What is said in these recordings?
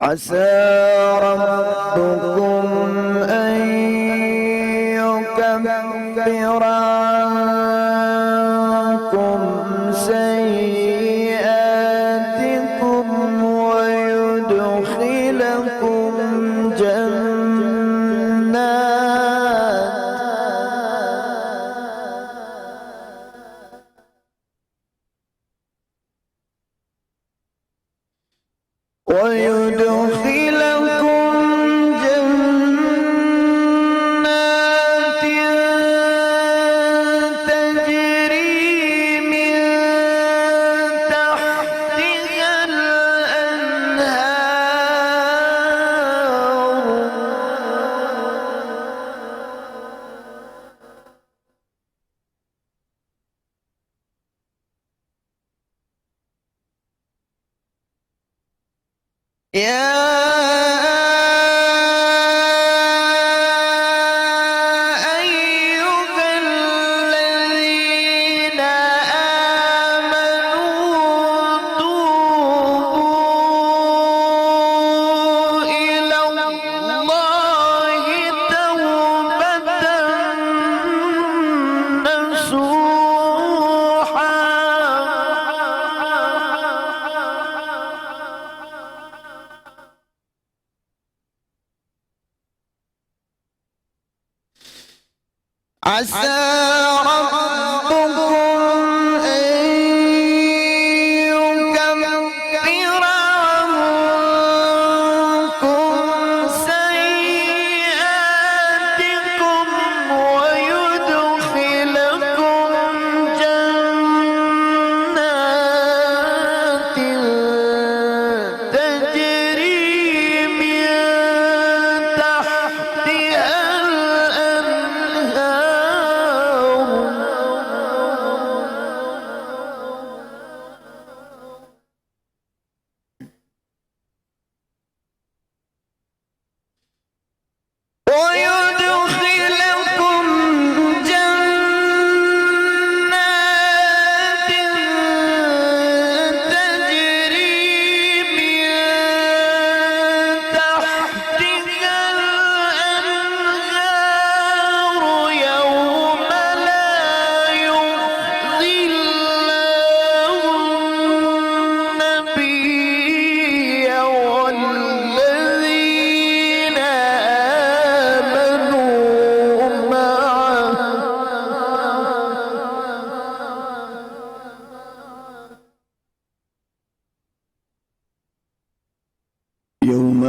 عسى ربكم أن يكفر عنكم سيئاتكم ويدخلكم عسى ربكم أن يكفر عنكم سيئاتكم ويدخلكم جنات تجري من تحتها الأنهار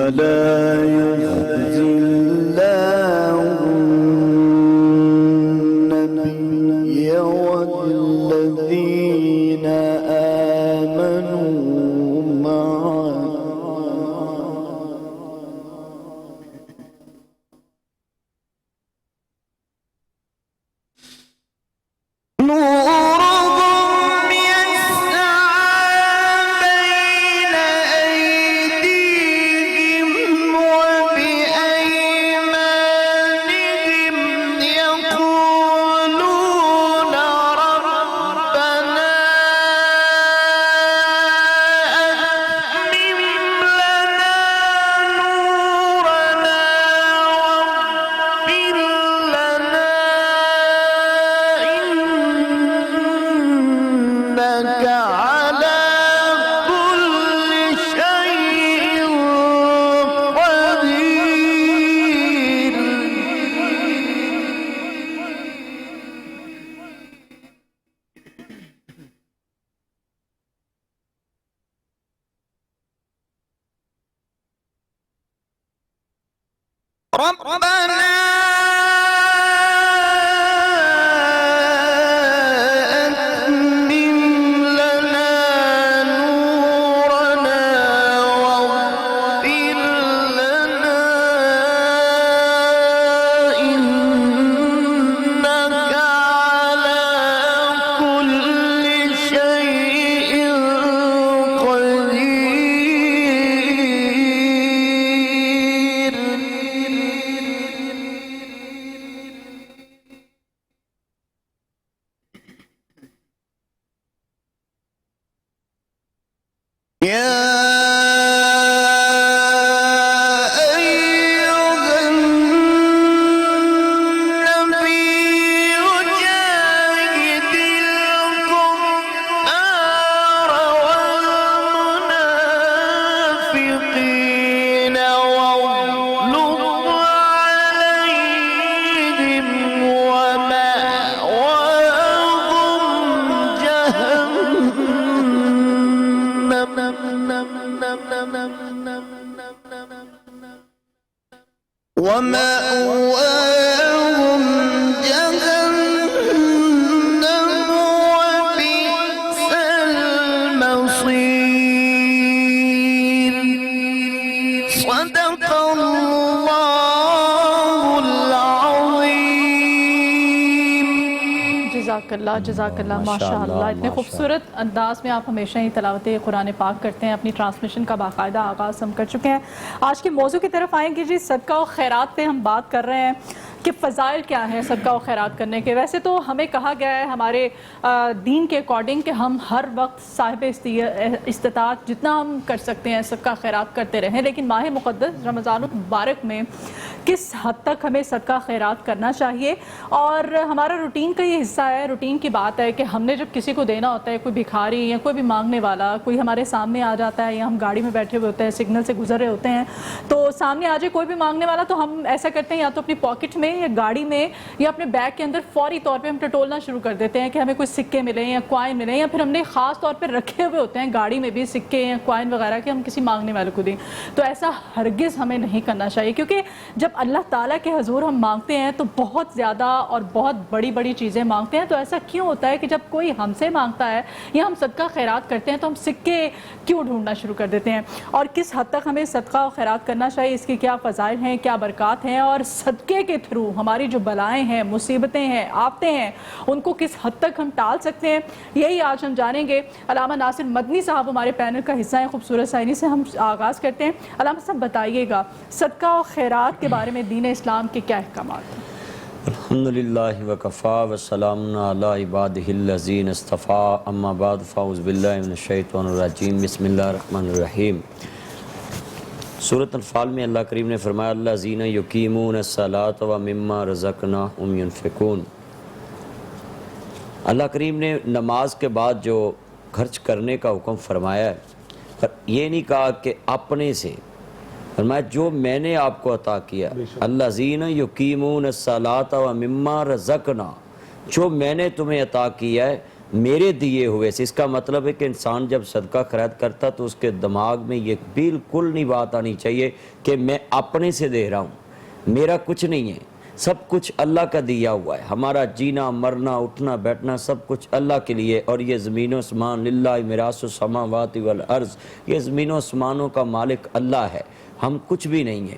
لا يخزي الله النبي والذين آمنوا معه نورهم يسعى بين أيديهم وبأيمانهم يقولون ربنا أتمم لنا نورنا واغفر لنا إنك على كل شيء قدير ربنا أتمم لنا نورنا واغفر لنا إنك على كل شيء قدير يا أيها النبي جاهد الكفار والمنافقين واغلظ عليهم ومأواهم جهنم وبئس المصير صدق الله العظيم جزاک اللہ ماشاء اللہ اتنے خوبصورت انداز میں آپ ہمیشہ ہی تلاوت قرآن پاک کرتے ہیں. اپنی ٹرانسمیشن کا باقاعدہ آغاز ہم کر چکے ہیں. آج کے موضوع کی طرف آئیں گے جی. صدقہ و خیرات پہ ہم بات کر رہے ہیں کہ فضائل کیا ہیں صدقہ و خیرات کرنے کے. ویسے تو ہمیں کہا گیا ہے ہمارے دین کے اکارڈنگ کہ ہم ہر وقت صاحب استطاعت جتنا ہم کر سکتے ہیں صدقہ خیرات کرتے رہیں, لیکن ماہ مقدس رمضان المبارک میں کس حد تک ہمیں صدقہ خیرات کرنا چاہیے. اور ہمارا روٹین کا یہ حصہ ہے, روٹین کی بات ہے کہ ہم نے جب کسی کو دینا ہوتا ہے, کوئی بھکاری یا کوئی بھی مانگنے والا کوئی ہمارے سامنے آ جاتا ہے, یا ہم گاڑی میں بیٹھے ہوئے ہوتے ہیں سگنل سے گزر رہے ہوتے ہیں, تو سامنے آ جائے کوئی بھی مانگنے والا, تو ہم ایسا کرتے ہیں یا تو اپنی پاکٹ میں یا گاڑی میں یا اپنے بیگ کے اندر فوری طور پہ ہم ٹٹولنا شروع کر دیتے ہیں کہ ہمیں کوئی سکے ملیں یا کوائن ملیں, یا پھر ہم نے خاص طور پہ رکھے ہوئے ہوتے ہیں گاڑی میں بھی سکے یا کوائن وغیرہ کہ ہم کسی مانگنے والے کو دیں. تو ایسا ہرگز ہمیں نہیں کرنا چاہیے, کیونکہ جب اللہ تعالیٰ کے حضور ہم مانگتے ہیں تو بہت زیادہ اور بہت بڑی بڑی چیزیں مانگتے ہیں. تو ایسا کیوں ہوتا ہے کہ جب کوئی ہم سے مانگتا ہے یا ہم صدقہ خیرات کرتے ہیں تو ہم سکے کیوں ڈھونڈنا شروع کر دیتے ہیں, اور کس حد تک ہمیں صدقہ و خیرات کرنا چاہیے, اس کی کیا فضائل ہیں, کیا برکات ہیں, اور صدقے کے تھرو ہماری جو بلائیں ہیں, مصیبتیں ہیں, آفتیں ہیں, ان کو کس حد تک ہم ٹال سکتے ہیں, یہی آج ہم جانیں گے. علامہ ناصر مدنی صاحب ہمارے پینل کا حصہ ہیں. خوبصورت سائنی سے ہم آغاز کرتے ہیں. علامہ صاحب بتائیے گا صدقہ و خیرات کے بارے میں دین اسلام کے کیا احکامات ہیں؟ الحمدللہ وکفا وسلام علی عبادہ الذین اصطفیٰ, اما بعد فاعوذ باللہ من الشیطان الرجیم, بسم اللہ الرحمن الرحیم. سورۃ انفال میں اللہ کریم نے فرمایا الذین یقیمون الصلاۃ ومما رزقناہم ینفقون. اللہ کریم نے نماز کے بعد جو خرچ کرنے کا حکم فرمایا ہے, یہ نہیں کہا کہ اپنے سے, فرمایا جو میں نے آپ کو عطا کیا. الذین یقیمون الصلاۃ ومما رزقنا, جو میں نے تمہیں عطا کیا ہے میرے دیے ہوئے سے، اس کا مطلب ہے کہ انسان جب صدقہ خیرات کرتا تو اس کے دماغ میں یہ بالکل نہیں بات آنی چاہیے کہ میں اپنے سے دے رہا ہوں، میرا کچھ نہیں ہے، سب کچھ اللہ کا دیا ہوا ہے، ہمارا جینا مرنا اٹھنا بیٹھنا سب کچھ اللہ کے لیے، اور یہ زمین و آسمان للہ میراث السماوات والارض، یہ زمین و آسمانوں کا مالک اللہ ہے، ہم کچھ بھی نہیں ہیں،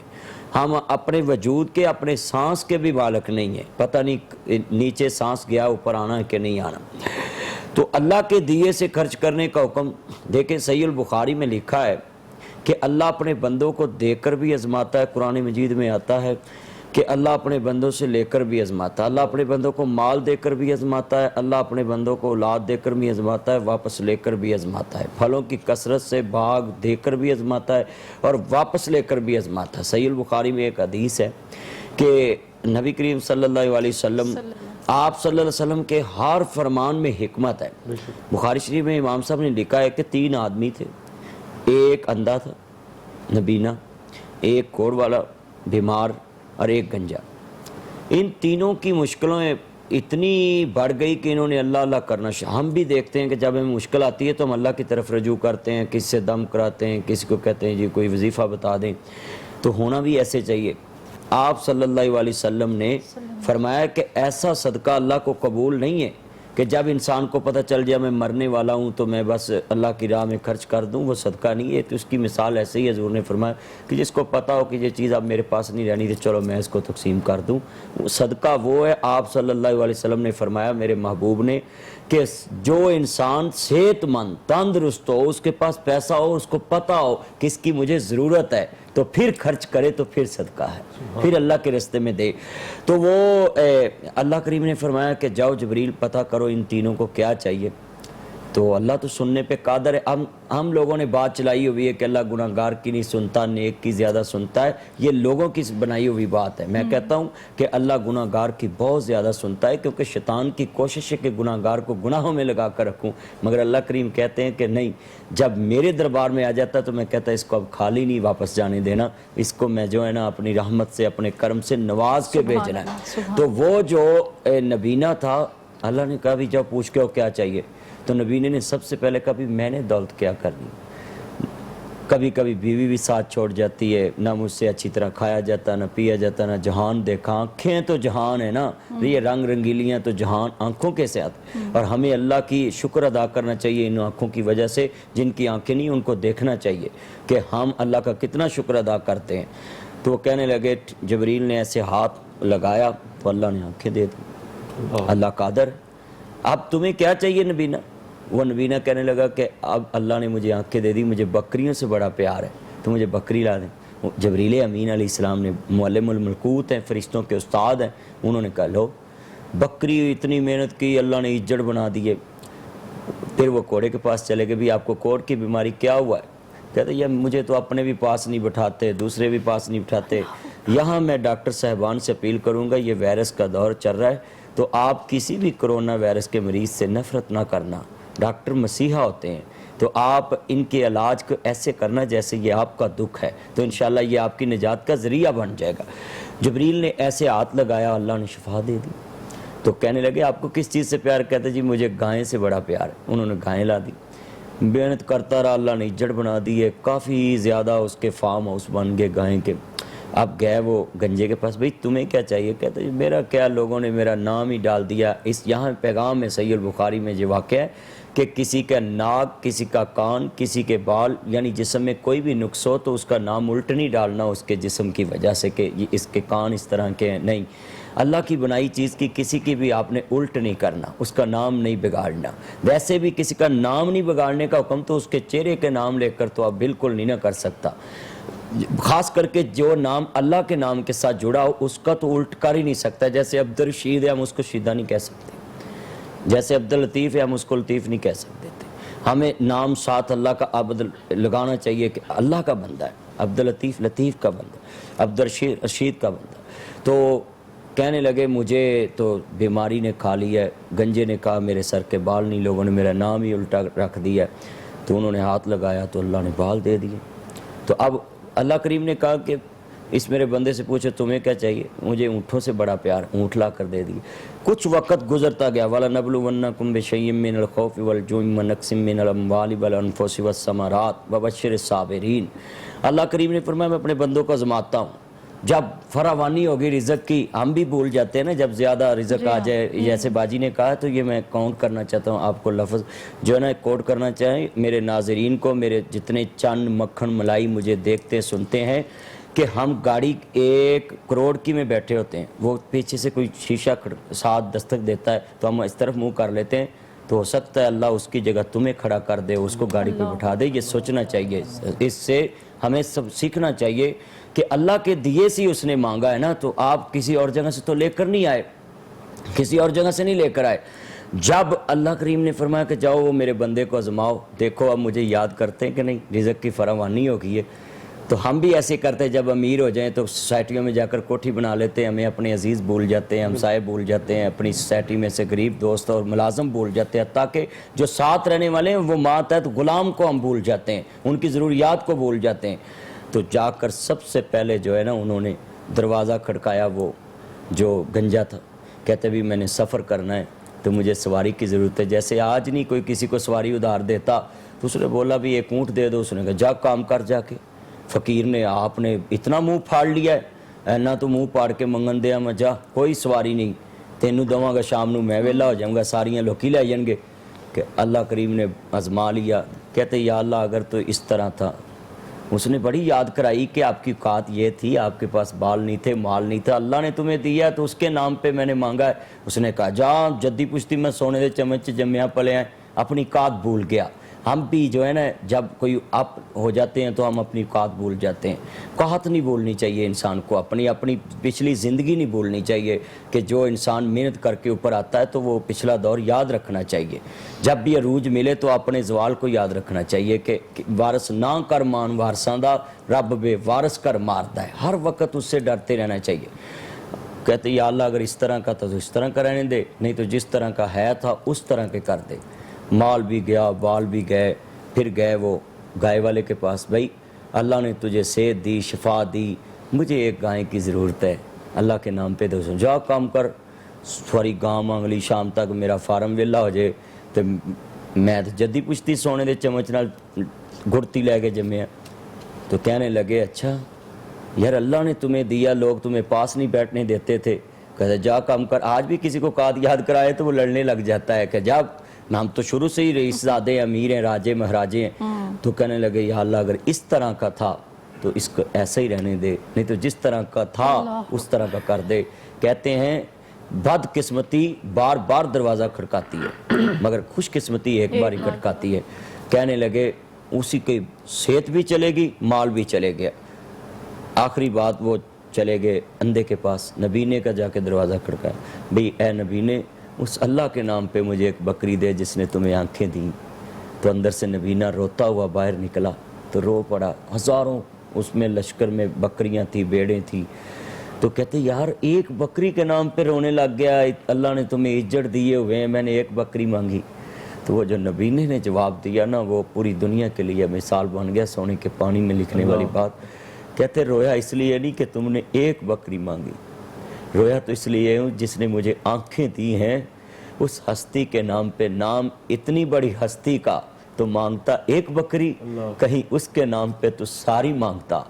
ہم اپنے وجود کے اپنے سانس کے بھی مالک نہیں ہیں، پتہ نہیں نیچے سانس گیا اوپر آنا ہے کہ نہیں آنا۔ تو اللہ کے دیے سے خرچ کرنے کا حکم دیکھیں، صحیح البخاری میں لکھا ہے کہ اللہ اپنے بندوں کو دے کر بھی آزماتا ہے، قرآن مجید میں آتا ہے کہ اللہ اپنے بندوں سے لے کر بھی آزماتا ہے، اللہ اپنے بندوں کو مال دے کر بھی آزماتا ہے، اللہ اپنے بندوں کو اولاد دے کر بھی آزماتا ہے، واپس لے کر بھی آزماتا ہے، پھلوں کی کثرت سے باغ دے کر بھی آزماتا ہے اور واپس لے کر بھی آزماتا ہے۔ صحیح البخاری میں ایک حدیث ہے کہ نبی کریم صلی اللہ علیہ وسلم، آپ صلی اللہ علیہ وسلم کے ہر فرمان میں حکمت ہے۔ بخاری شریف میں امام صاحب نے لکھا ہے کہ 3 آدمی تھے، ایک اندھا تھا نبینا، ایک کوڑ والا بیمار اور ایک گنجا۔ ان تینوں کی مشکلیں اتنی بڑھ گئی کہ انہوں نے اللہ اللہ کرنا ہم بھی دیکھتے ہیں کہ جب ہمیں مشکل آتی ہے تو ہم اللہ کی طرف رجوع کرتے ہیں، کسی سے دم کراتے ہیں، کسی کو کہتے ہیں جی کوئی وظیفہ بتا دیں، تو ہونا بھی ایسے چاہیے۔ آپ صلی اللہ علیہ وسلم نے فرمایا کہ ایسا صدقہ اللہ کو قبول نہیں ہے کہ جب انسان کو پتہ چل جائے میں مرنے والا ہوں تو میں بس اللہ کی راہ میں خرچ کر دوں، وہ صدقہ نہیں ہے۔ تو اس کی مثال ایسے ہی حضور نے فرمایا کہ جس کو پتہ ہو کہ یہ چیز اب میرے پاس نہیں رہنی تو چلو میں اس کو تقسیم کر دوں۔ صدقہ وہ ہے، آپ صلی اللہ علیہ وسلم نے فرمایا میرے محبوب نے کہ جو انسان صحت مند تندرست ہو، اس کے پاس پیسہ ہو، اس کو پتہ ہو کہ اس کی مجھے ضرورت ہے تو پھر خرچ کرے تو پھر صدقہ ہے، پھر اللہ کے راستے میں دے۔ تو وہ اللہ کریم نے فرمایا کہ جاؤ جبریل پتہ کرو ان تینوں کو کیا چاہیے، تو اللہ تو سننے پہ قادر ہے۔ ہم لوگوں نے بات چلائی ہوئی ہے کہ اللہ گناہ گار کی نہیں سنتا، نیک کی زیادہ سنتا ہے، یہ لوگوں کی بنائی ہوئی بات ہے۔ میں کہتا ہوں کہ اللہ گناہ گار کی بہت زیادہ سنتا ہے، کیونکہ شیطان کی کوشش ہے کہ گناہ گار کو گناہوں میں لگا کر رکھوں، مگر اللہ کریم کہتے ہیں کہ نہیں، جب میرے دربار میں آ جاتا تو میں کہتا اس کو اب خالی نہیں واپس جانے دینا، اس کو میں جو ہے نا اپنی رحمت سے اپنے کرم سے نواز کے بھیجنا ہے۔ تو وہ جو نبینا تھا، اللہ نے کہا بھی جب پوچھ کے ہو کیا چاہیے، تو نبینے نے سب سے پہلے کہا بھی میں نے دولت کیا کرنی، کبھی کبھی بیوی بھی ساتھ چھوڑ جاتی ہے، نہ مجھ سے اچھی طرح کھایا جاتا نہ پیا جاتا، نہ جہان دیکھا، آنکھیں تو جہان ہے نا، یہ رنگ رنگیلیاں تو جہان آنکھوں کے ساتھ، اور ہمیں اللہ کی شکر ادا کرنا چاہیے ان آنکھوں کی وجہ سے، جن کی آنکھیں نہیں ان کو دیکھنا چاہیے کہ ہم اللہ کا کتنا شکر ادا کرتے ہیں۔ تو وہ کہنے لگے، جبریل نے ایسے ہاتھ لگایا تو اللہ نے آنکھیں دے دی، اللہ قادر۔ اب تمہیں کیا چاہیے نبینا؟ وہ نبینا کہنے لگا کہ اب اللہ نے مجھے آنکھیں دے دی، مجھے بکریوں سے بڑا پیار ہے تو مجھے بکری لا دیں۔ جبریل امین علیہ السلام نے، معلم الملکوت ہیں، فرشتوں کے استاد ہیں، انہوں نے کہا لو بکری، اتنی محنت کی اللہ نے اجڑ بنا دیے۔ پھر وہ کوڑے کے پاس چلے گئے، بھی آپ کو کوڑ کی بیماری کیا ہوا ہے؟ کہتے یہ مجھے تو اپنے بھی پاس نہیں بٹھاتے، دوسرے بھی پاس نہیں بٹھاتے، یہاں میں ڈاکٹر صاحبان سے اپیل کروں گا، یہ وائرس کا دور چل رہا ہے تو آپ کسی بھی کرونا وائرس کے مریض سے نفرت نہ کرنا، ڈاکٹر مسیحا ہوتے ہیں، تو آپ ان کے علاج کو ایسے کرنا جیسے یہ آپ کا دکھ ہے، تو انشاءاللہ یہ آپ کی نجات کا ذریعہ بن جائے گا۔ جبریل نے ایسے ہاتھ لگایا، اللہ نے شفا دے دی۔ تو کہنے لگے آپ کو کس چیز سے پیار؟ کہتے جی مجھے گائیں سے بڑا پیار ہے۔ انہوں نے گائیں لا دی، محنت کرتا رہا، اللہ نے جڑ بنا دی ہے، کافی زیادہ اس کے فارم ہاؤس بن گئے گائیں کے۔ اب گئے وہ گنجے کے پاس، بھئی تمہیں کیا چاہیے؟ کہتے جی میرا کیا، لوگوں نے میرا نام ہی ڈال دیا۔ اس یہاں پیغام میں صحیح البخاری میں یہ واقعہ ہے کہ کسی کا ناک، کسی کا کان، کسی کے بال، یعنی جسم میں کوئی بھی نقص ہو تو اس کا نام الٹ نہیں ڈالنا اس کے جسم کی وجہ سے کہ اس کے کان اس طرح کے ہیں، نہیں، اللہ کی بنائی چیز کی کسی کی بھی آپ نے الٹ نہیں کرنا، اس کا نام نہیں بگاڑنا۔ ویسے بھی کسی کا نام نہیں بگاڑنے کا حکم تو اس کے چہرے کے نام لے کر تو آپ بالکل نہیں نہ کر سکتا، خاص کر کے جو نام اللہ کے نام کے ساتھ جڑا ہو اس کا تو الٹ کر ہی نہیں سکتا۔ جیسے عبدالرشید ہے، ہم اس کو شیدہ نہیں کہہ سکتے، جیسے عبداللطیف ہے، ہم اس کو لطیف نہیں کہہ سکتے تھے۔ ہمیں نام ساتھ اللہ کا عبد لگانا چاہیے کہ اللہ کا بندہ ہے، عبداللطیف لطیف کا بندہ، عبدالرشید رشید کا بندہ۔ تو کہنے لگے مجھے تو بیماری نے کھا لیا ہے، گنجے نے کہا میرے سر کے بال نہیں، لوگوں نے میرا نام ہی الٹا رکھ دیا ہے۔ تو انہوں نے ہاتھ لگایا تو اللہ نے بال دے دیے۔ تو اب اللہ کریم نے کہا کہ اس میرے بندے سے پوچھو تمہیں کیا چاہیے؟ مجھے اونٹوں سے بڑا پیار، اونٹ لا کر دے دیے۔ کچھ وقت گزرتا گیا، وَلَنَبْلُوَنَّكُمْ بِشَيْءٍ مِّنَ الْخَوْفِ وَالْجُوعِ وَنَقْصٍ مِّنَ الْأَمْوَالِ وَالْأَنفُسِ وَالثَّمَرَاتِ وَبَشِّرِ الصَّابِرِينَ۔ اللہ کریم نے فرمایا میں اپنے بندوں کو آزماتا ہوں۔ جب فراوانی ہوگی رزق کی، ہم بھی بھول جاتے ہیں نا جب زیادہ رزق آ جائے، جیسے باجی نے کہا، تو یہ میں کاؤنٹ کرنا چاہتا ہوں آپ کو، لفظ جو ہے نا کوٹ کرنا چاہیں میرے ناظرین کو، میرے جتنے چند مکھن ملائی مجھے دیکھتے سنتے ہیں، کہ ہم گاڑی 1 کروڑ کی میں بیٹھے ہوتے ہیں، وہ پیچھے سے کوئی شیشہ ساتھ دستک دیتا ہے تو ہم اس طرف منہ کر لیتے ہیں، تو ہو سکتا ہے اللہ اس کی جگہ تمہیں کھڑا کر دے، اس کو گاڑی پہ بٹھا دے۔ یہ سوچنا چاہیے، اس سے ہمیں سب سیکھنا چاہیے کہ اللہ کے دیے سے اس نے مانگا ہے نا، تو آپ کسی اور جگہ سے تو لے کر نہیں آئے، کسی اور جگہ سے نہیں لے کر آئے۔ جب اللہ کریم نے فرمایا کہ جاؤ وہ میرے بندے کو آزماؤ، دیکھو اب مجھے یاد کرتے ہیں کہ نہیں، رزق کی فراوانی ہو گئی ہے۔ تو ہم بھی ایسے کرتے ہیں، جب امیر ہو جائیں تو سوسائٹیوں میں جا کر کوٹھی بنا لیتے ہیں، ہمیں اپنے عزیز بھول جاتے ہیں، ہمسائے بھول جاتے ہیں، اپنی سوسائٹی میں سے غریب دوست اور ملازم بھول جاتے ہیں، تاکہ جو ساتھ رہنے والے ہیں وہ ماتحت غلام کو ہم بھول جاتے ہیں، ان کی ضروریات کو بھول جاتے ہیں۔ تو جا کر سب سے پہلے جو ہے نا انہوں نے دروازہ کھڑکایا، وہ جو گنجا تھا، کہتے بھی میں نے سفر کرنا ہے تو مجھے سواری کی ضرورت ہے۔ جیسے آج نہیں کوئی کسی کو سواری ادھار دیتا، تو اس نے بولا بھی 1 اونٹ دے دو، اس نے کہا جا کام کر جا کے۔ فقیر نے آپ نے اتنا منہ پھاڑ لیا ہے، اینا تو منہ پھاڑ کے منگن دیا میں جا، کوئی سواری نہیں، تینوں دواں گا شام نو میں ویلا ہو جاؤں گا، ساریاں لوکی لے جائیں گے۔ کہ اللہ کریم نے آزما لیا، کہتے یا اللہ اگر تو اس طرح تھا۔ اس نے بڑی یاد کرائی کہ آپ کی اوقات یہ تھی، آپ کے پاس بال نہیں تھے، مال نہیں تھا، اللہ نے تمہیں دیا تو اس کے نام پہ میں نے مانگا ہے۔ اس نے کہا جا جدی پشتی میں سونے دے چمچ جمیا پلے ہیں، اپنی اوقات بھول گیا۔ ہم بھی جو ہے نا جب کوئی اپ ہو جاتے ہیں تو ہم اپنی اوقات بھول جاتے ہیں۔ اوقات نہیں بھولنی چاہیے انسان کو، اپنی پچھلی زندگی نہیں بھولنی چاہیے، کہ جو انسان محنت کر کے اوپر آتا ہے تو وہ پچھلا دور یاد رکھنا چاہیے۔ جب بھی عروج ملے تو اپنے زوال کو یاد رکھنا چاہیے کہ وارث نہ کر مان وارثاں دا، رب بے وارث کر مارتا ہے، ہر وقت اس سے ڈرتے رہنا چاہیے۔ کہتے یا اللہ اگر اس طرح کا تھا تو اس طرح کا رہنے دے، نہیں تو جس طرح کا ہے تھا اس طرح کے کر دے۔ مال بھی گیا، بال بھی گئے، پھر گئے وہ گائے والے کے پاس، بھائی اللہ نے تجھے صحت دی، شفا دی، مجھے ایک گائے کی ضرورت ہے، اللہ کے نام پہ دو، جا کام کر، سواری گاں مانگ لی، شام تک میرا فارم ویلا ہو جائے، تو میں جدی پشتی سونے دے چمچ نال گڑتی لے کے جمے۔ تو کہنے لگے اچھا یار اللہ نے تمہیں دیا، لوگ تمہیں پاس نہیں بیٹھنے دیتے تھے، کہتے جا کام کر۔ آج بھی کسی کو قاد یاد کرائے تو وہ لڑنے لگ جاتا ہے کہ جا، ہم تو شروع سے ہی رئیس زادے امیر ہیں، راجے مہاراجے ہیں۔ تو کہنے لگے یا اللہ اگر اس طرح کا تھا تو اس کو ایسا ہی رہنے دے، نہیں تو جس طرح کا تھا اس طرح کا کر دے۔ کہتے ہیں بد قسمتی بار بار دروازہ کھڑکاتی ہے مگر خوش قسمتی ایک بار ہی کھڑکاتی ہے۔ کہنے لگے اسی کی صحت بھی چلے گی، مال بھی چلے گیا۔ آخری بات وہ چلے گئے اندھے کے پاس، نبینے کا جا کے دروازہ کھڑکایا، بھئی اے نبینے اس اللہ کے نام پہ مجھے ایک بکری دے جس نے تمہیں آنکھیں دیں۔ تو اندر سے نبینہ روتا ہوا باہر نکلا تو رو پڑا، ہزاروں اس میں لشکر میں بکریاں تھیں، بیڑیں تھیں۔ تو کہتے یار ایک بکری کے نام پہ رونے لگ گیا، اللہ نے تمہیں عزت دیے ہوئے ہیں، میں نے ایک بکری مانگی۔ تو وہ جو نبینے نے جواب دیا نا وہ پوری دنیا کے لیے مثال بن گیا، سونے کے پانی میں لکھنے والی بات۔ کہتے رویا اس لیے نہیں کہ تم نے ایک بکری مانگی، رویا تو اس لیے ہوں جس نے مجھے آنکھیں دی ہیں، اس ہستی کے نام پہ، نام اتنی بڑی ہستی کا تو مانگتا ایک بکری، کہیں اس کے نام پہ تو ساری مانگتا۔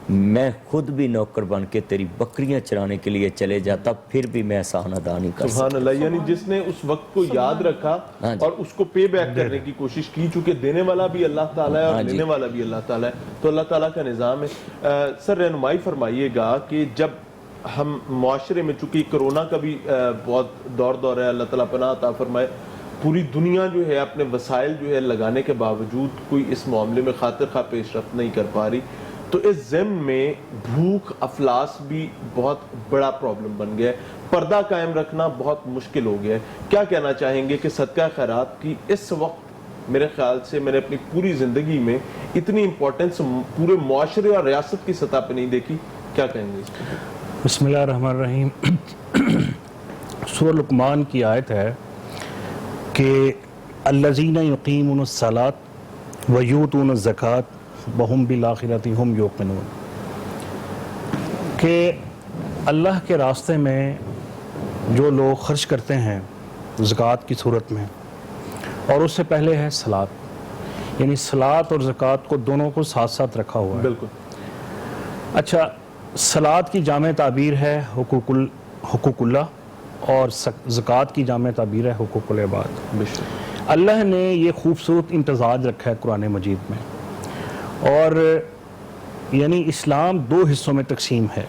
میں خود بھی نوکر بن کے تیری بکریاں چرانے کے لیے چلے جاتا، پھر بھی میں احسان ادا نہیں کر سکتا۔ سبحان اللہ، یعنی جس نے اس وقت کو یاد رکھا اور اس کو پے بیک کرنے کی کوشش کی، چونکہ دینے والا بھی اللہ تعالیٰ ہے اور لینے والا بھی اللہ تعالیٰ ہے، تو اللہ تعالیٰ کا نظام ہے۔ سر رہنمائی فرمائیے گا کہ جب ہم معاشرے میں، چونکہ کرونا کا بھی بہت دور ہے، اللہ تعالیٰ پناہ عطا فرمائے، پوری دنیا جو ہے اپنے وسائل جو ہے لگانے کے باوجود کوئی اس معاملے میں خاطر خواہ پیش رفت نہیں کر پا رہی، تو اس ضمن میں بھوک افلاس بھی بہت بڑا پرابلم بن گیا ہے، پردہ قائم رکھنا بہت مشکل ہو گیا ہے۔ کیا کہنا چاہیں گے کہ صدقہ خیرات کی اس وقت میرے خیال سے میں نے اپنی پوری زندگی میں اتنی امپورٹنس پورے معاشرے اور ریاست کی سطح پہ نہیں دیکھی، کیا کہیں گے اس کو؟ بسم اللہ الرحمن الرحیم۔ سورہ لقمان کی آیت ہے کہ الذین یقیمون الصلاۃ ویؤتون الزکاۃ وہم بالآخرۃ ہم یوقنون۔ کہ اللہ کے راستے میں جو لوگ خرچ کرتے ہیں زکوٰۃ کی صورت میں، اور اس سے پہلے ہے صلاۃ، یعنی صلاۃ اور زکوٰۃ کو دونوں کو ساتھ ساتھ رکھا ہوا ہے۔ بالکل۔ اچھا، صلاۃ کی جامع تعبیر ہے حقوق اللہ، اور زکوٰۃ کی جامع تعبیر ہے حقوق العباد۔ بے شک۔ اللہ نے یہ خوبصورت امتزاج رکھا ہے قرآن مجید میں، اور یعنی اسلام دو حصوں میں تقسیم ہے،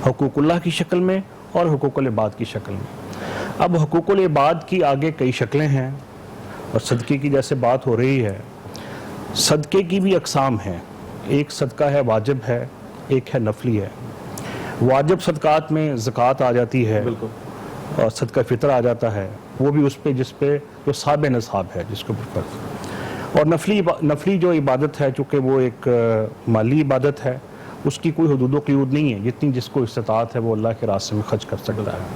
حقوق اللہ کی شکل میں اور حقوق العباد کی شکل میں۔ اب حقوق العباد کی آگے کئی شکلیں ہیں، اور صدقے کی جیسے بات ہو رہی ہے، صدقے کی بھی اقسام ہیں۔ ایک صدقہ ہے واجب ہے، ایک ہے نفلی ہے۔ واجب صدقات میں زکوٰۃ آ جاتی ہے، بالکل۔ اور صدقہ فطر آ جاتا ہے، وہ بھی اس پہ جس پہ جو صاحب نصاب ہے جس کے اوپر۔ اور نفلی جو عبادت ہے، چونکہ وہ ایک مالی عبادت ہے، اس کی کوئی حدود و قیود نہیں ہے، جتنی جس کو استطاعت ہے وہ اللہ کے راستے میں خرچ کر سکتا ہے۔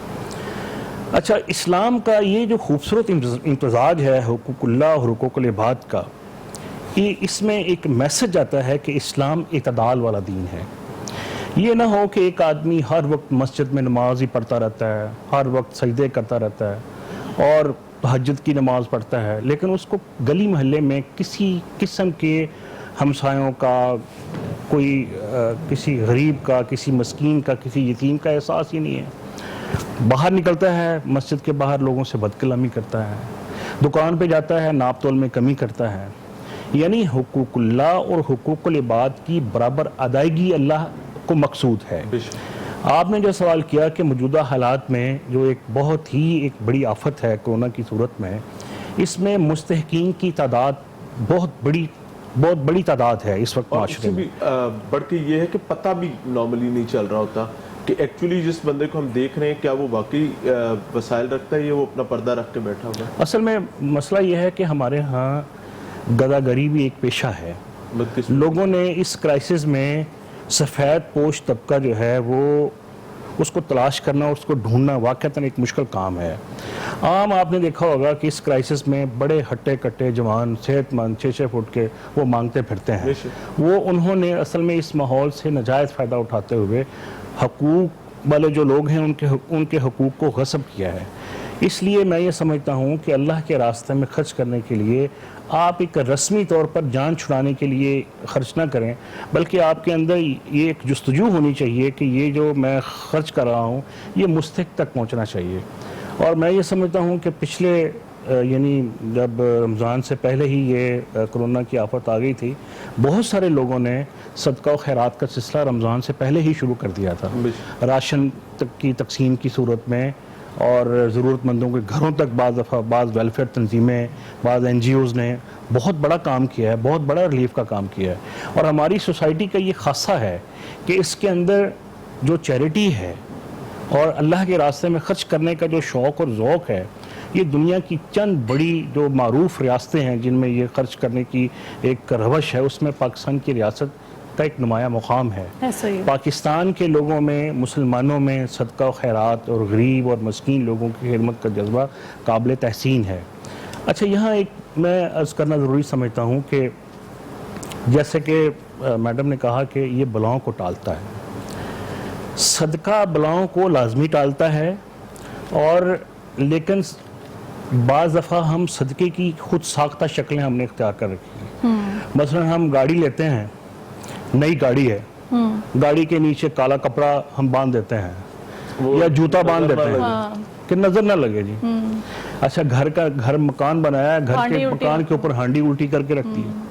اچھا، اسلام کا یہ جو خوبصورت امتزاج ہے حقوق اللہ اور حقوق العباد کا، یہ اس میں ایک میسج آتا ہے کہ اسلام اعتدال والا دین ہے۔ یہ نہ ہو کہ ایک آدمی ہر وقت مسجد میں نماز ہی پڑھتا رہتا ہے، ہر وقت سجدے کرتا رہتا ہے اور تہجد کی نماز پڑھتا ہے، لیکن اس کو گلی محلے میں کسی قسم کے ہمسایوں کا، کوئی کسی غریب کا، کسی مسکین کا، کسی یتیم کا احساس ہی نہیں ہے۔ باہر نکلتا ہے، مسجد کے باہر لوگوں سے بد کلامی کرتا ہے، دکان پہ جاتا ہے، ناپ تول میں کمی کرتا ہے۔ یعنی حقوق اللہ اور حقوق العباد کی برابر ادائیگی اللہ کو مقصود ہے۔ آپ نے جو سوال کیا کہ موجودہ حالات میں جو ایک بہت ہی ایک بڑی آفت ہے کرونا کی صورت میں، اس میں مستحقین کی تعداد بہت بڑی تعداد ہے اس وقت معاشرے میں۔ بڑھ کے یہ ہے کہ پتہ بھی نارملی نہیں چل رہا ہوتا کہ ایکچولی جس بندے کو ہم دیکھ رہے ہیں کیا وہ واقعی وسائل رکھتا ہے یا وہ اپنا پردہ رکھ کے بیٹھا ہوا ہے۔ اصل میں مسئلہ یہ ہے کہ ہمارے ہاں گداگری بھی ایک پیشہ ہے۔ لوگوں نے اس کرائسس میں سفید پوش طبقہ جو ہے وہ اس کو تلاش کرنا، اس کو ڈھونڈنا واقعتاً ایک مشکل کام ہے۔ عام آپ نے دیکھا ہوگا کہ اس کرائسس میں بڑے ہٹے کٹے جوان صحت مند 6 فٹ کے وہ مانگتے پھرتے ہیں۔ وہ انہوں نے اصل میں اس ماحول سے ناجائز فائدہ اٹھاتے ہوئے حقوق والے جو لوگ ہیں ان کے حقوق کو غصب کیا ہے۔ اس لیے میں یہ سمجھتا ہوں کہ اللہ کے راستے میں خرچ کرنے کے لیے آپ ایک رسمی طور پر جان چھڑانے کے لیے خرچ نہ کریں، بلکہ آپ کے اندر یہ ایک جستجو ہونی چاہیے کہ یہ جو میں خرچ کر رہا ہوں یہ مستحق تک پہنچنا چاہیے۔ اور میں یہ سمجھتا ہوں کہ پچھلے یعنی جب رمضان سے پہلے ہی یہ کرونا کی آفت آ گئی تھی، بہت سارے لوگوں نے صدقہ و خیرات کا سلسلہ رمضان سے پہلے ہی شروع کر دیا تھا، راشن کی تقسیم کی صورت میں، اور ضرورت مندوں کے گھروں تک بعض ویلفیئر تنظیمیں، بعض NGOs نے بہت بڑا کام کیا ہے، بہت بڑا ریلیف کا کام کیا ہے۔ اور ہماری سوسائٹی کا یہ خاصہ ہے کہ اس کے اندر جو چیریٹی ہے اور اللہ کے راستے میں خرچ کرنے کا جو شوق اور ذوق ہے، یہ دنیا کی چند بڑی جو معروف ریاستیں ہیں جن میں یہ خرچ کرنے کی ایک روش ہے، اس میں پاکستان کی ریاست کا ایک نمایاں مقام ہے۔ پاکستان کے لوگوں میں، مسلمانوں میں صدقہ و خیرات اور غریب اور مسکین لوگوں کی خدمت کا جذبہ قابل تحسین ہے۔ اچھا، یہاں ایک میں عرض کرنا ضروری سمجھتا ہوں کہ جیسے کہ میڈم نے کہا کہ یہ بلاؤں کو ٹالتا ہے، صدقہ بلاؤں کو لازمی ٹالتا ہے، اور لیکن بعض دفعہ ہم صدقے کی خود ساختہ شکلیں ہم نے اختیار کر رکھی ہیں۔ مثلا ہم گاڑی لیتے ہیں، نئی گاڑی ہے، گاڑی کے نیچے کالا کپڑا ہم باندھ دیتے ہیں یا جوتا باندھ دیتے ہیں کہ نظر نہ لگے جی۔ اچھا، گھر مکان بنایا ہے، گھر کے مکان کے اوپر ہانڈی الٹی کر کے رکھتی ہے۔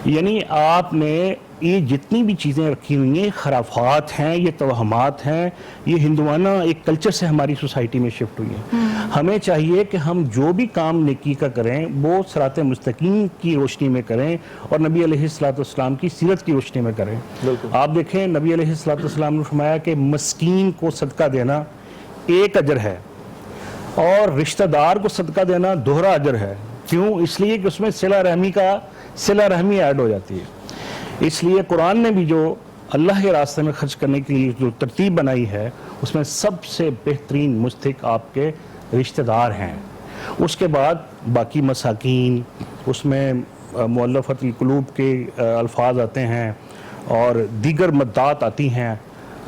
یعنی آپ نے یہ جتنی بھی چیزیں رکھی ہوئی ہیں، خرافات ہیں، یہ توہمات ہیں، یہ ہندوانہ ایک کلچر سے ہماری سوسائٹی میں شفٹ ہوئی ہیں۔ ہمیں چاہیے کہ ہم جو بھی کام نیکی کا کریں وہ صراط مستقیم کی روشنی میں کریں اور نبی علیہ السلام کی سیرت کی روشنی میں کریں۔ آپ دیکھیں، نبی علیہ السلام نے فرمایا کہ مسکین کو صدقہ دینا ایک اجر ہے اور رشتہ دار کو صدقہ دینا دوہرا اجر ہے۔ کیوں؟ اس لیے کہ اس میں صلہ رحمی ایڈ ہو جاتی ہے۔ اس لیے قرآن نے بھی جو اللہ کے راستے میں خرچ کرنے کے لیے جو ترتیب بنائی ہے، اس میں سب سے بہترین مستحق آپ کے رشتہ دار ہیں۔ اس کے بعد باقی مساکین، اس میں مؤلفۃ القلوب کے الفاظ آتے ہیں اور دیگر مدات آتی ہیں،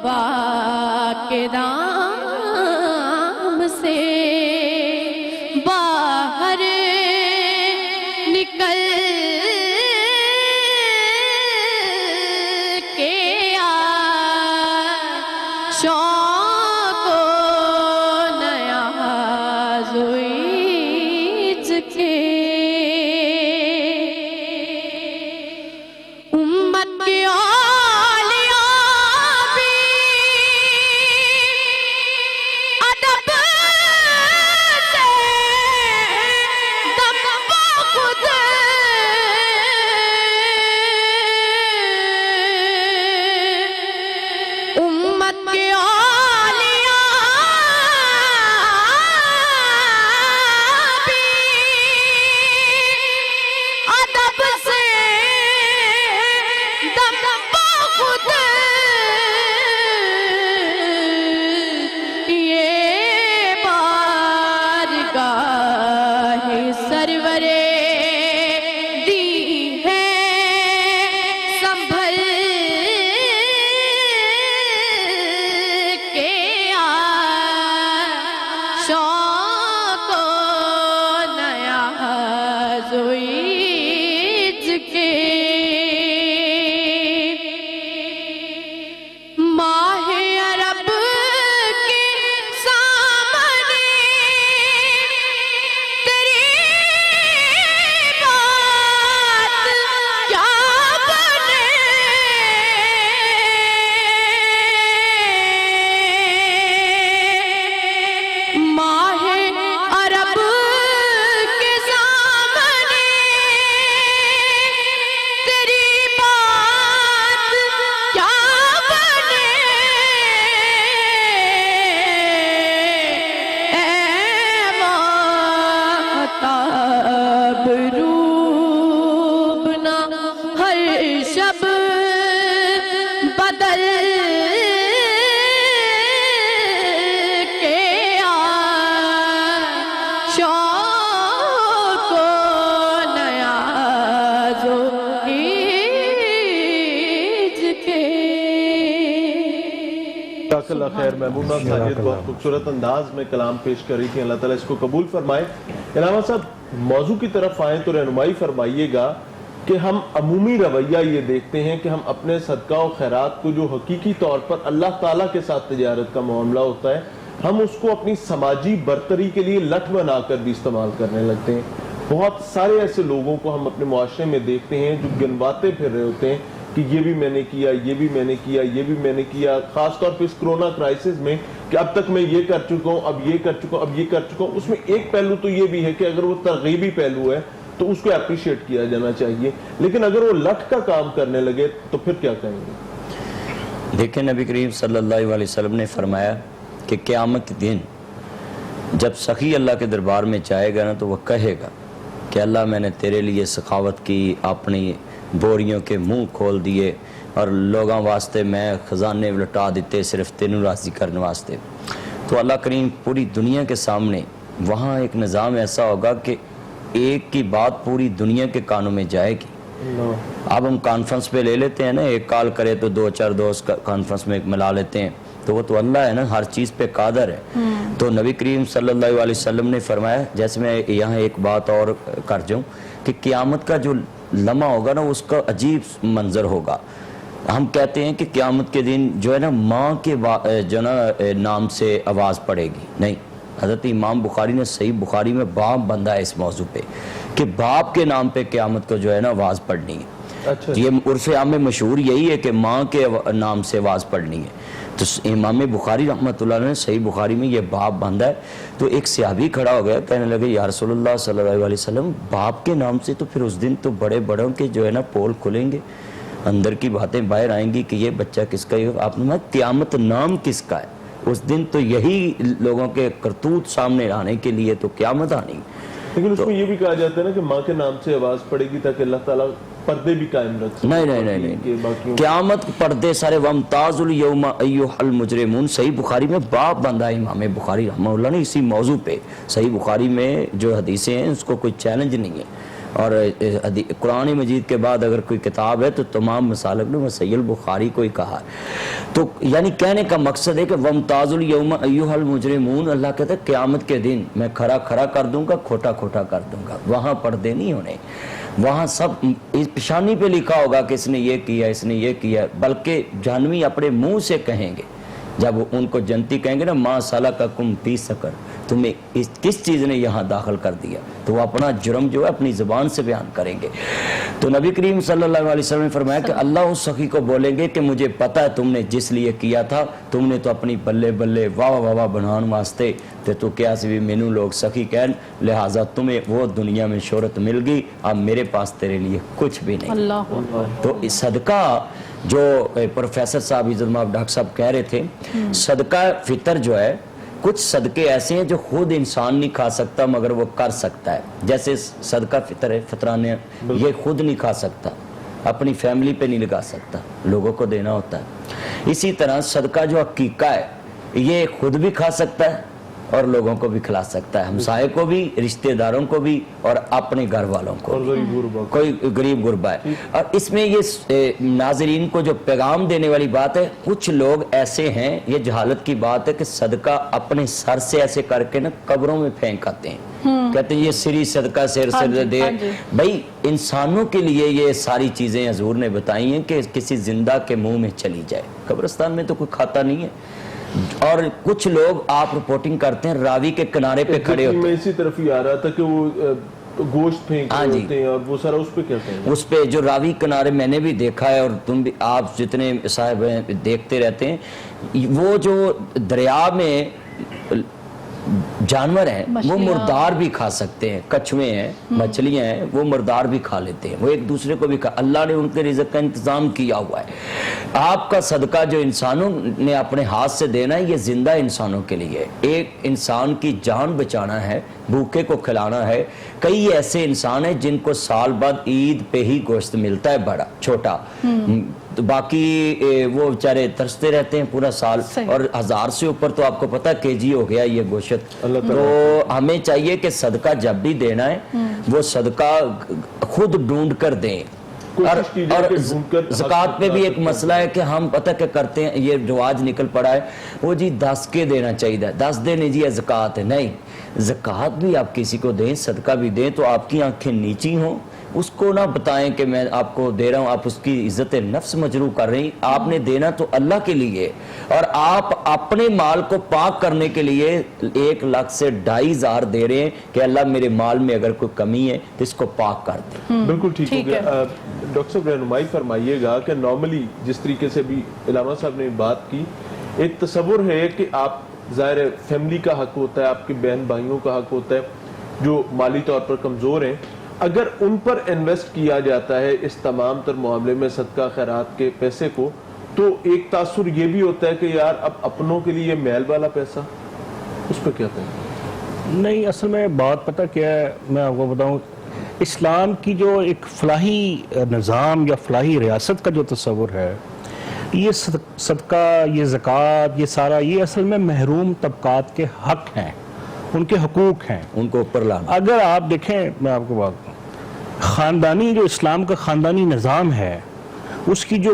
وبا کے دام سے باہر نکل کے آ شوق و نیاز و عز کے امت کے اولیاء بھی ادب سے دم بخود امت کے اولیاء بھی ادب سے دم بخود یہ بارگاہ سرور دی ہے سنبھل کے آ شوق و نیاز و عز کے ماہ عرب کے سامنے تیری بات کیا بنے ماہ عرب کے سامنے تیری بات کیا بنے اے ماہتاب روبنا ہر شب بدل کے آ شوق و نیاز و عز کے جزاک اللہ خیر محمودہ ساجد بہت خوبصورت انداز میں کلام پیش کر رہی تھی. اللہ تعالیٰ اس کو قبول فرمائے. علامہ صاحب موضوع کی طرف آئیں تو رہنمائی فرمائیے گا کہ ہم عمومی رویہ یہ دیکھتے ہیں کہ ہم اپنے صدقہ و خیرات کو جو حقیقی طور پر اللہ تعالیٰ کے ساتھ تجارت کا معاملہ ہوتا ہے ہم اس کو اپنی سماجی برتری کے لیے لٹ بنا کر بھی استعمال کرنے لگتے ہیں. بہت سارے ایسے لوگوں کو ہم اپنے معاشرے میں دیکھتے ہیں جو گنواتے پھر رہے ہوتے ہیں کہ یہ بھی میں نے کیا، یہ بھی میں نے کیا، یہ بھی میں نے کیا. خاص طور پہ اس کرونا کرائسس میں کہ اب تک میں یہ کر چکا ہوں، اب یہ کر چکا ہوں، اب یہ کر چکا ہوں. اس میں ایک پہلو تو یہ بھی ہے کہ اگر وہ ترغیبی پہلو ہے تو اس کو اپریشیٹ کیا جانا چاہیے، لیکن اگر وہ لٹ کا کام کرنے لگے تو پھر کیا کہیں گے؟ دیکھیں نبی کریم صلی اللہ علیہ وسلم نے فرمایا کہ قیامت کے دن جب سخی اللہ کے دربار میں جائے گا نا تو وہ کہے گا کہ اللہ میں نے تیرے لیے سخاوت کی، اپنی بوریوں کے منہ کھول دیے اور لوگاں واسطے میں خزانے لٹا دیتے صرف تینوں راضی کرنے واسطے. تو اللہ کریم پوری دنیا کے سامنے وہاں ایک نظام ایسا ہوگا کہ ایک کی بات پوری دنیا کے کانوں میں جائے گی. اب ہم کانفرنس پہ لے لیتے ہیں نا، ایک کال کرے تو 2-4 دوست کانفرنس میں ملا لیتے ہیں، تو وہ تو اللہ ہے نا، ہر چیز پہ قادر ہے. تو نبی کریم صلی اللہ علیہ وسلم نے فرمایا، جیسے میں یہاں ایک بات اور کر جاؤں کہ قیامت کا جو لمحہ ہوگا نا اس کا عجیب منظر ہوگا. ہم کہتے ہیں کہ قیامت کے دن جو ہے نا ماں کے جو نا نام سے آواز پڑے گی. نہیں، حضرت امام بخاری نے صحیح بخاری میں باب بندہ ہے اس موضوع پہ کہ باپ کے نام پہ قیامت کو جو ہے نا آواز پڑھنی ہے. یہ عرف عام میں مشہور یہی ہے کہ ماں کے نام سے آواز پڑھنی ہے. تو امام بخاری رحمۃ اللہ نے صحیح بخاری میں یہ باب باندھا ہے. تو ایک صحابی کھڑا ہو گیا، کہنے لگے یا رسول اللہ صلی اللہ علیہ وسلم، باپ کے نام سے تو پھر اس دن تو بڑے بڑوں کے جو ہے نا پول کھلیں گے، اندر کی باتیں باہر آئیں گی کہ یہ بچہ کس کا ہے. آپ نے کہا قیامت نام کس کا ہے؟ اس دن تو یہی لوگوں کے کرتوت سامنے آنے کے لیے تو قیامت آنی. لیکن اس میں یہ بھی کہا جاتا ہے نا کہ ماں کے نام سے آواز پڑے گی تاکہ اللہ تعالیٰ پردے بھی قائم رکھ سکے. نہیں، قیامت پردے سارے وامتاز الیوم ایھا المجرمون. صحیح بخاری میں باب بندہ ہے امام بخاری رحمہ اللہ نے اسی موضوع پہ. صحیح بخاری میں جو حدیثیں ہیں اس کو کوئی چیلنج نہیں ہے. اور قرآن مجید کے بعد اگر کوئی کتاب ہے تو تمام مسالک نے وہ صحیح البخاری کو ہی کہا ہے۔ تو یعنی کہنے کا مقصد ہے کہ وَامْتَازُوا الْيَوْمَ أَيُّهَا الْمُجْرِمُونَ، اللہ کہتا ہے قیامت کے دن میں کھڑا کھڑا کر دوں گا، کھوٹا کھوٹا کر دوں گا۔ وہاں پردے نہیں ہونے، وہاں سب اس پیشانی پہ لکھا ہوگا کہ اس نے یہ کیا، اس نے یہ کیا، بلکہ جہنمی اپنے منہ سے کہیں گے جب ان کو جنتی کہیں گے نا مَا سَلَكَكُمْ فِي سَقَرَ، تمہیں کس چیز نے یہاں داخل کر دیا، تو وہ اپنا جرم جو ہے اپنی زبان سے بیان کریں گے۔ تو نبی کریم صلی اللہ علیہ وسلم نے فرمایا کہ اللہ اس سخی کو بولیں گے کہ مجھے پتا ہے تم نے جس لیے کیا تھا، تم نے تو اپنی بلے بلے واہ واہ واہ بنان واسطے تو کیا سی بھی مینو لوگ سخی کہن، لہٰذا تمہیں وہ دنیا میں شہرت مل گئی، اب میرے پاس تیرے لیے کچھ بھی نہیں۔ اللہ تو اس صدقہ جو پروفیسر صاحب عزت مآب ڈاکٹر صاحب کہہ رہے تھے، صدقہ فطر جو ہے، کچھ صدقے ایسے ہیں جو خود انسان نہیں کھا سکتا مگر وہ کر سکتا ہے، جیسے صدقہ فطر ہے، فطرانہ، یہ خود نہیں کھا سکتا، اپنی فیملی پہ نہیں لگا سکتا، لوگوں کو دینا ہوتا ہے۔ اسی طرح صدقہ جو عقیقہ ہے، یہ خود بھی کھا سکتا ہے اور لوگوں کو بھی کھلا سکتا ہے، ہمسائے کو بھی، رشتہ داروں کو بھی، اور اپنے گھر والوں کو، کوئی غریب غربا ہے۔ اور اس میں یہ ناظرین کو جو پیغام دینے والی بات ہے، کچھ لوگ ایسے ہیں، یہ جہالت کی بات ہے کہ صدقہ اپنے سر سے ایسے کر کے نا قبروں میں پھینک آتے ہیں، کہتے ہیں یہ سری صدقہ سر سے دے۔ بھائی انسانوں کے لیے یہ ساری چیزیں حضور نے بتائی ہیں کہ کسی زندہ کے منہ میں چلی جائے، قبرستان میں تو کوئی کھاتا نہیں ہے۔ اور کچھ لوگ آپ رپورٹنگ کرتے ہیں راوی کے کنارے پہ کھڑے ہوتے ہیں، میں اسی طرف ہی آ رہا تھا کہ وہ گوشت پھینک رہے ہوتے ہیں، اور وہ سارا اس پہ کہتے ہیں، اس پہ جو راوی کنارے میں نے بھی دیکھا ہے، اور تم بھی، آپ جتنے صاحب ہیں دیکھتے رہتے ہیں، وہ جو دریا میں جانور ہیں وہ مردار بھی کھا سکتے ہیں، کچھوے ہیں، مچھلیاں ہیں، وہ مردار بھی کھا لیتے ہیں، وہ ایک دوسرے کو بھی اللہ نے ان کے رزق کا انتظام کیا ہوا ہے۔ آپ کا صدقہ جو انسانوں نے اپنے ہاتھ سے دینا ہے، یہ زندہ انسانوں کے لیے، ایک انسان کی جان بچانا ہے، بھوکے کو کھلانا ہے۔ کئی ایسے انسان ہیں جن کو سال بعد عید پہ ہی گوشت ملتا ہے، بڑا چھوٹا، تو باقی وہ بیچارے ترستے رہتے ہیں پورا سال، اور 1000 سے اوپر تو آپ کو پتہ کے جی ہو گیا یہ گوشت۔ تو ہمیں چاہیے کہ صدقہ جب بھی دینا ہے وہ صدقہ خود ڈھونڈ کر دیں۔ اور زکوٰۃ پہ بھی ایک مسئلہ ہے کہ ہم پتہ کیا کرتے ہیں، یہ رواج نکل پڑا ہے، وہ جی 10 کے دینا چاہیے، 10 دینے جی زکوٰۃ ہے، نہیں، زکوٰۃ بھی آپ کسی کو دیں، صدقہ بھی دیں تو آپ کی آنکھیں نیچی ہوں، اس کو نہ بتائیں کہ میں آپ کو دے رہا ہوں، آپ اس کی عزت نفس مجروح کر رہی، آپ نے دینا تو اللہ کے لیے، اور آپ اپنے مال کو پاک کرنے کے لیے 1 لاکھ سے 2,500 دے رہے ہیں کہ اللہ میرے مال میں اگر کوئی کمی ہے تو اس کو پاک کر دیں۔ بالکل ٹھیک ہو گیا۔ ڈاکٹر صاحب رہنمائی فرمائیے گا کہ نارملی جس طریقے سے بھی علامہ صاحب نے بات کی، ایک تصور ہے کہ آپ ظاہر فیملی کا حق ہوتا ہے، آپ کے بہن بھائیوں کا حق ہوتا ہے جو مالی طور پر کمزور ہیں، اگر ان پر انویسٹ کیا جاتا ہے اس تمام تر معاملے میں صدقہ خیرات کے پیسے کو، تو ایک تاثر یہ بھی ہوتا ہے کہ یار اب اپنوں کے لیے میل والا پیسہ، اس پہ کیا کہیں؟ نہیں، اصل میں بات پتہ کیا ہے، میں آپ کو بتاؤں، اسلام کی جو ایک فلاحی نظام یا فلاحی ریاست کا جو تصور ہے، یہ صدقہ، یہ زکوٰۃ، یہ سارا، یہ اصل میں محروم طبقات کے حق ہیں، ان کے حقوق ہیں، ان کو اوپر لانا۔ اگر آپ دیکھیں، میں آپ کو بات، خاندانی جو اسلام کا خاندانی نظام ہے، اس کی جو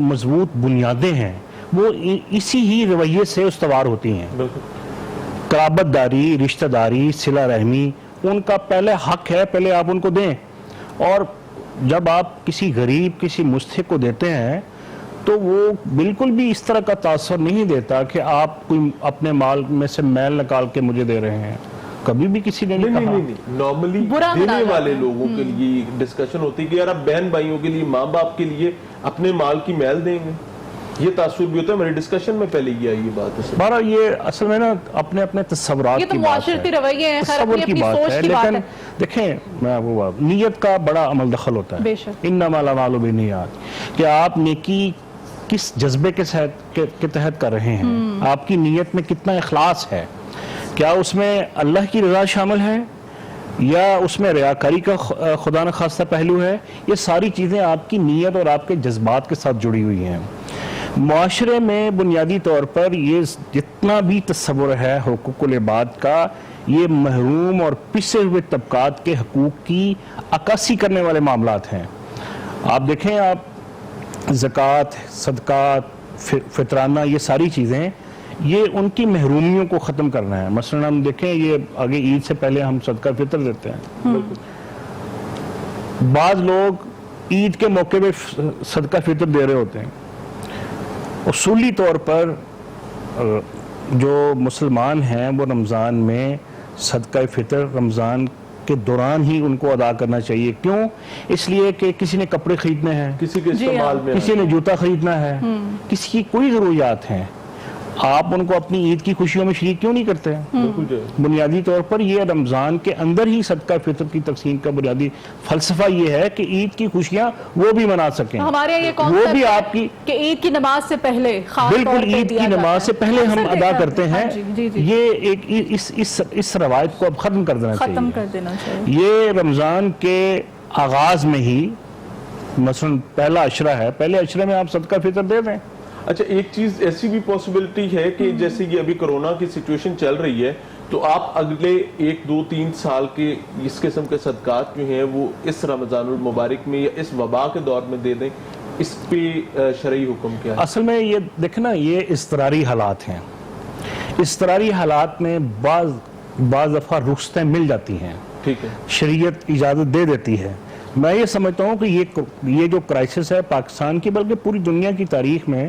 مضبوط بنیادیں ہیں وہ اسی ہی رویے سے استوار ہوتی ہیں۔ قرابت داری، رشتہ داری، صلہ رحمی، ان کا پہلے حق ہے، پہلے آپ ان کو دیں، اور جب آپ کسی غریب، کسی مستحق کو دیتے ہیں تو وہ بالکل بھی اس طرح کا تاثر نہیں دیتا کہ آپ کوئی اپنے مال میں سے میل نکال کے مجھے دے رہے ہیں، کبھی بھی کسی نے نہیں کہا۔ نہیں، نارملی دینے والے لوگوں کے لیے ڈسکشن ہوتی ہے کہ یار اب بہن بھائیوں کے لیے، ماں باپ کے لیے اپنے مال کی میل دیں گے، یہ تاثر بھی ہوتا ہے۔ ہماری ڈسکشن میں پہلے یہ آئی بات ہے، بارہ یہ اصل میں نا اپنے اپنے تصورات کی بات ہے، تصور کی بات ہے، لیکن دیکھیں میں آپ کو بات، نیت کا بڑا عمل دخل ہوتا ہے، انما الاعمال بالنیات، کہ آپ نیکی کس جذبے کے تحت کر رہے ہیں، آپ کی نیت میں کتنا اخلاص ہے، کیا اس میں اللہ کی رضا شامل ہے یا اس میں ریاکاری کا خدا نخواستہ پہلو ہے، یہ ساری چیزیں آپ کی نیت اور آپ کے جذبات کے ساتھ جڑی ہوئی ہیں۔ معاشرے میں بنیادی طور پر یہ جتنا بھی تصور ہے حقوق العباد کا، یہ محروم اور پسے ہوئے طبقات کے حقوق کی عکاسی کرنے والے معاملات ہیں۔ آپ دیکھیں، آپ زکوٰۃ، صدقات، فطرانہ، یہ ساری چیزیں یہ ان کی محرومیوں کو ختم کرنا ہے۔ مثلا ہم دیکھیں، یہ آگے عید سے پہلے ہم صدقہ فطر دیتے ہیں۔ بعض لوگ عید کے موقع پہ صدقہ فطر دے رہے ہوتے ہیں۔ اصولی طور پر جو مسلمان ہیں وہ رمضان میں صدقہ فطر رمضان کے دوران ہی ان کو ادا کرنا چاہیے۔ کیوں؟ اس لیے کہ کسی نے کپڑے خریدنے ہیں، کسی کے استعمال میں، کسی نے جوتا خریدنا ہے، کسی کی کوئی ضروریات ہیں، آپ ان کو اپنی عید کی خوشیوں میں شریک کیوں نہیں کرتے ہیں؟ بنیادی طور پر یہ رمضان کے اندر ہی صدقہ فطر کی تقسیم کا بنیادی فلسفہ یہ ہے کہ عید کی خوشیاں وہ بھی منا سکیں، ہمارے یہ وہ بھی آپ کی کہ عید کی نماز سے پہلے خاص طور بالکل پہ عید دیا کی جاتا نماز ہے۔ سے پہلے ہم اکثر ادا دیکھا کرتے ہیں۔ جی جی یہ ایک اس روایت کو اب ختم کر دینا ختم چاہیے۔ کر دینا چاہیے۔ یہ رمضان کے آغاز میں ہی مثلا پہلا عشرہ ہے، پہلے عشرے میں آپ صدقہ فطر دے دیں۔ اچھا، ایک چیز ایسی بھی پاسبلٹی ہے کہ جیسے یہ ابھی کرونا کی سچویشن چل رہی ہے، تو آپ اگلے 1 2 3 سال کے اس قسم کے صدقات جو ہیں وہ اس رمضان المبارک میں یا اس وبا کے دور میں دے دیں، اس پہ شرعی حکم کیا ہے؟ اصل میں یہ دیکھیں نا، یہ اضطراری حالات ہیں۔ اضطراری حالات میں بعض دفعہ رخصتیں مل جاتی ہیں، ٹھیک ہے، شریعت اجازت دے دیتی ہے۔ میں یہ سمجھتا ہوں کہ یہ جو کرائسس ہے پاکستان کی بلکہ پوری دنیا کی تاریخ میں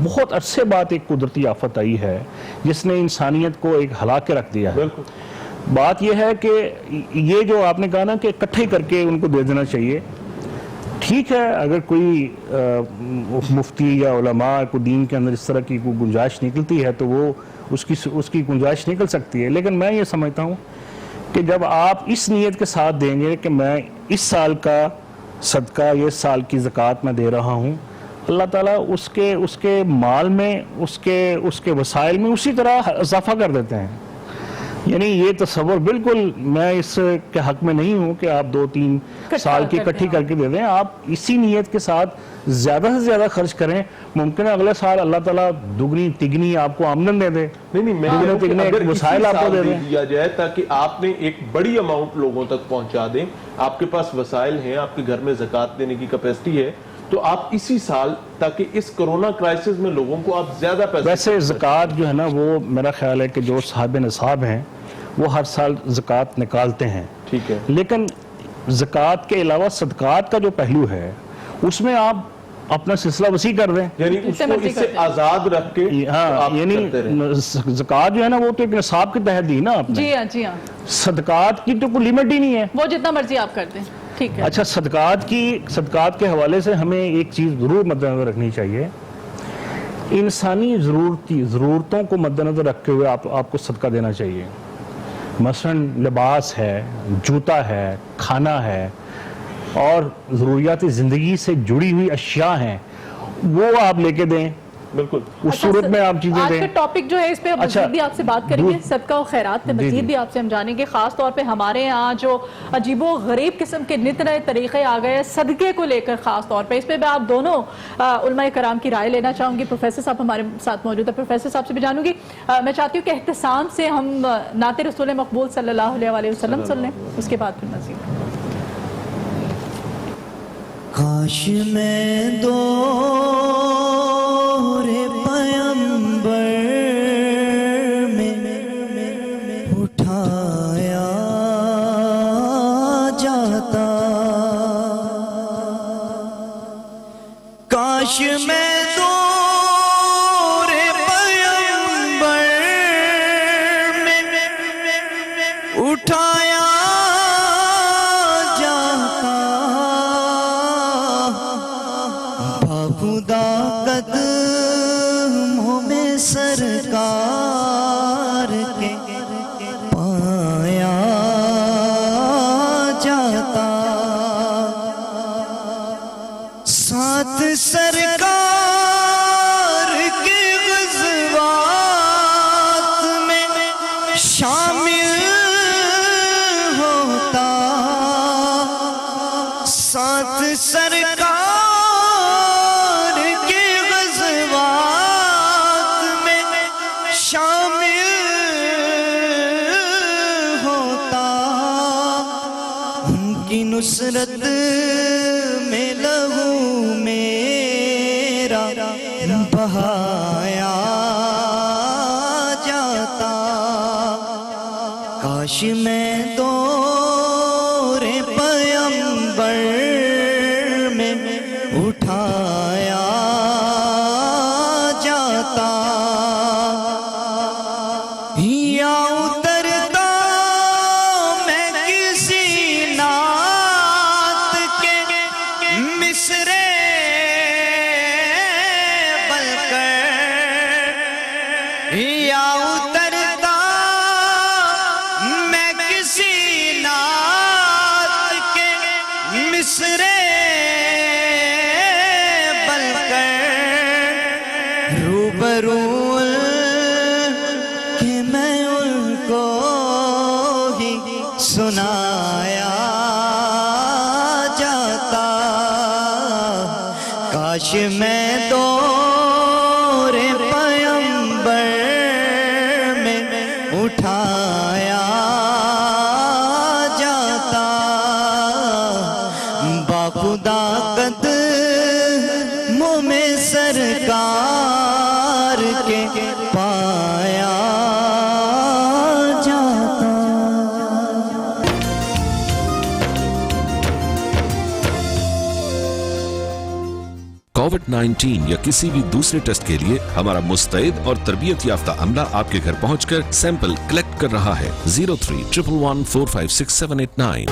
بہت عرصے بعد ایک قدرتی آفت آئی ہے جس نے انسانیت کو ایک ہلا کے رکھ دیا ہے۔ بالکل۔ بات یہ ہے کہ یہ جو آپ نے کہا نا کہ اکٹھے کر کے ان کو دے دینا چاہیے، ٹھیک ہے، اگر کوئی مفتی یا علماء کو دین کے اندر اس طرح کی کوئی گنجائش نکلتی ہے تو وہ اس کی گنجائش نکل سکتی ہے، لیکن میں یہ سمجھتا ہوں کہ جب آپ اس نیت کے ساتھ دیں گے کہ میں اس سال کا صدقہ یا اس سال کی زکوٰۃ میں دے رہا ہوں، اللہ تعالیٰ اس کے مال میں، اس کے وسائل میں اسی طرح اضافہ کر دیتے ہیں۔ یعنی یہ تصور بالکل میں اس کے حق میں نہیں ہوں کہ آپ 2 3 سال کی اکٹھی کر کے دے دیں۔ آپ اسی نیت کے ساتھ زیادہ سے زیادہ خرچ کریں، ممکن ہے اگلے سال اللہ تعالیٰ دگنی تگنی آپ کو آمدن دے دے، نہیں میں دگنے تگنے اگر وسائل آپ کو دے دیں دیا جائے تاکہ آپ نے ایک بڑی اماؤنٹ لوگوں تک پہنچا دیں، آپ کے پاس وسائل ہیں، آپ کے گھر میں زکوٰۃ دینے کی کیپیسٹی ہے، تو آپ اسی سال تاکہ اس کرونا کرائسس میں لوگوں کو آپ زیادہ پیسے۔ ویسے زکوٰۃ جو ہے نا، وہ میرا خیال ہے کہ جو صاحب نصاب ہیں وہ ہر سال زکوٰۃ نکالتے ہیں، ٹھیک ہے، لیکن زکوٰۃ کے علاوہ صدقات کا جو پہلو ہے اس میں آپ اپنا سلسلہ وسیع کر دیں۔ یعنی اس کو اس سے آزاد رکھ کے ہاں، یعنی زکوٰۃ جو ہے نا وہ تو ایک نصاب کے تحت دی نا آپ نے، جی ہاں جی ہاں، صدقات کی تو کوئی لیمٹ ہی نہیں ہے۔ وہ جتنا مرضی آپ کر دیں، ٹھیک ہے۔ اچھا، صدقات کے حوالے سے ہمیں ایک چیز ضرور مد نظر رکھنی چاہیے، انسانی ضرورتوں کو مد نظر رکھتے ہوئے آپ کو صدقہ دینا چاہیے۔ مثلا لباس ہے، جوتا ہے، کھانا ہے اور ضروریات زندگی سے جڑی ہوئی اشیاء ہیں، وہ آپ لے کے دیں، بالکل اس صورت میں آپ چیزیں آج دیں۔ کا ٹاپک جو ہے اس پہ مزید بھی آپ سے بات کریں گے، صدقہ و خیرات پہ مزید بھی آپ سے ہم جانیں گے، خاص طور پہ ہمارے یہاں جو عجیب و غریب قسم کے نت نئے طریقے آ گئے ہیں صدقے کو لے کر، خاص طور پہ اس پہ میں آپ دونوں علماء کرام کی رائے لینا چاہوں گی۔ پروفیسر صاحب ہمارے ساتھ موجود ہے، پروفیسر صاحب سے بھی جانوں گی۔ میں چاہتی ہوں کہ احتسام سے ہم نعت رسول مقبول صلی اللہ علیہ وسلم سن لیں، اس کے بعد پھر مزید۔ کاش میں دور پیمبر میں اٹھایا جاتا، کاش میں دور پیمبر میں اٹھایا خدا قدموں میں سرکار کے پایا جاتا، ساتھ سرکار کے غزوات میں شامل ہوتا، ساتھ سرکار کی نصرت میں لہو میرا بہایا جاتا، کاش میں دور پیمبر میں اٹھایا جاتا، یا اترتا میں کسی نعت کے مصرے بل کر، یا اترتا میں کسی نعت کے مصرے بل کر، روبرو کہ میں ان کو ہی سنایا جاتا، کاش میں دور پیمبر میں اٹھایا جاتا، باخدا قدموں میں سرکار کے پایا جاتا۔ کووڈ-19 یا کسی بھی دوسرے ٹیسٹ کے لیے ہمارا مستعد اور تربیت یافتہ عملہ آپ کے گھر پہنچ کر سیمپل کلیکٹ کر رہا ہے۔ 031114568789